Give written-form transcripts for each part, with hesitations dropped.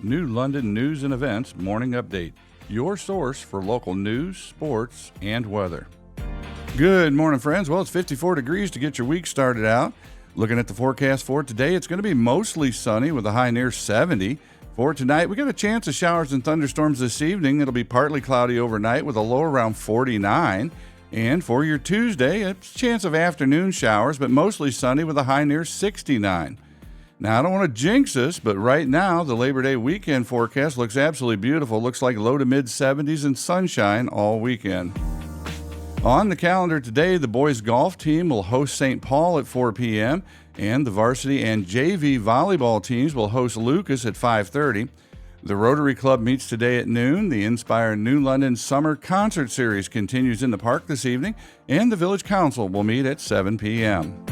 New London News and Events Morning Update, your source for local news, sports, and weather. Good morning, friends. Well, it's 54 degrees to get your week started out. Looking at the forecast for today, it's going to be mostly sunny with a high near 70. For tonight, we got a chance of showers and thunderstorms this evening. It'll be partly cloudy overnight with a low around 49. And for your Tuesday, a chance of afternoon showers, but mostly sunny with a high near 69. Now, I don't want to jinx this, but right now, the Labor Day weekend forecast looks absolutely beautiful. Looks like low to mid 70s and sunshine all weekend. On the calendar today, the boys golf team will host St. Paul at 4 p.m., and the varsity and JV volleyball teams will host Lucas at 5:30. The Rotary Club meets today at noon. The Inspire New London Summer Concert Series continues in the park this evening, and the Village Council will meet at 7 p.m.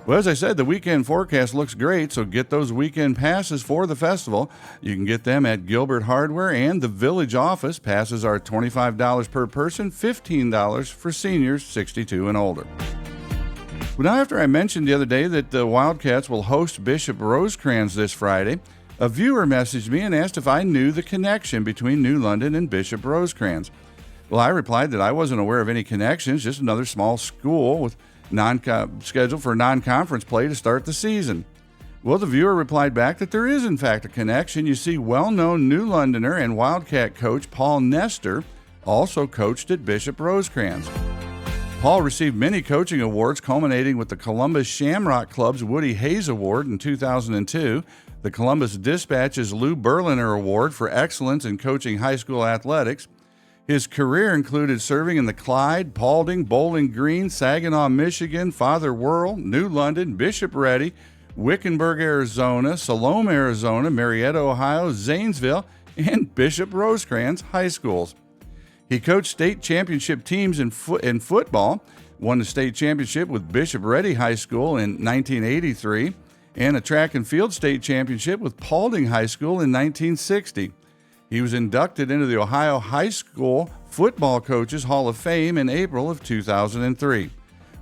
Well, as I said, the weekend forecast looks great, so get those weekend passes for the festival. You can get them at Gilbert Hardware and the Village office. Passes are $25 per person, $15 for seniors 62 and older. Well, now, after I mentioned the other day that the Wildcats will host Bishop Rosecrans this Friday, a viewer messaged me and asked if I knew the connection between New London and Bishop Rosecrans. Well, I replied that I wasn't aware of any connections, just another small school with scheduled for non-conference play to start the season. Well, the viewer replied back that there is in fact a connection. You see, well-known New Londoner and Wildcat coach Paul Nestor also coached at Bishop Rosecrans. Paul received many coaching awards, culminating with the Columbus Shamrock Club's Woody Hayes Award in 2002, the Columbus Dispatch's Lou Berliner Award for excellence in coaching high school athletics. His career included serving in the Clyde, Paulding, Bowling Green, Saginaw, Michigan, Father Worrell, New London, Bishop Ready, Wickenburg, Arizona, Salome, Arizona, Marietta, Ohio, Zanesville, and Bishop Rosecrans high schools. He coached state championship teams in football, won the state championship with Bishop Ready High School in 1983, and a track and field state championship with Paulding High School in 1960. He was inducted into the Ohio High School Football Coaches Hall of Fame in April of 2003.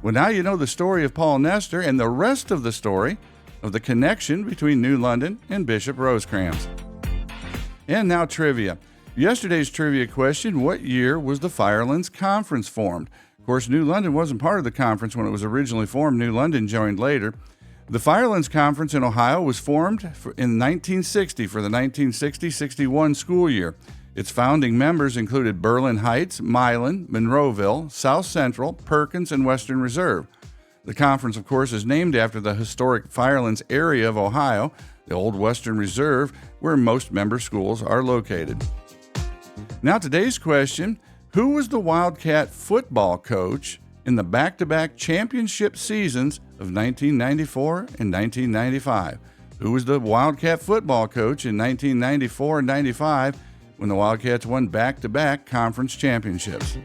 Well, now you know the story of Paul Nestor and the rest of the story of the connection between New London and Bishop Rosecrans. And now trivia. Yesterday's trivia question, what year was the Firelands Conference formed? Of course, New London wasn't part of the conference when it was originally formed. New London joined later. The Firelands Conference in Ohio was formed in 1960 for the 1960-61 school year. Its founding members included Berlin Heights, Milan, Monroeville, South Central, Perkins, and Western Reserve. The conference, of course, is named after the historic Firelands area of Ohio, the old Western Reserve, where most member schools are located. Now, today's question, who was the Wildcat football coach in the back-to-back championship seasons of 1994 and 1995? Who was the Wildcat football coach in 1994 and 95 when the Wildcats won back-to-back conference championships?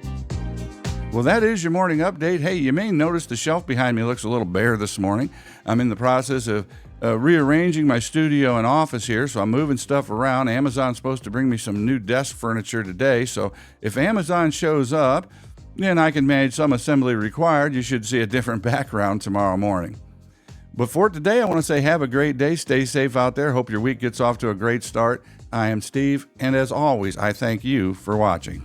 Well, that is your morning update. Hey, you may notice the shelf behind me looks a little bare this morning. I'm in the process of rearranging my studio and office here, so I'm moving stuff around. Amazon's supposed to bring me some new desk furniture today, so if Amazon shows up, then I can manage some assembly required. You should see a different background tomorrow morning. But for today, I want to say have a great day. Stay safe out there. Hope your week gets off to a great start. I am Steve, and as always, I thank you for watching.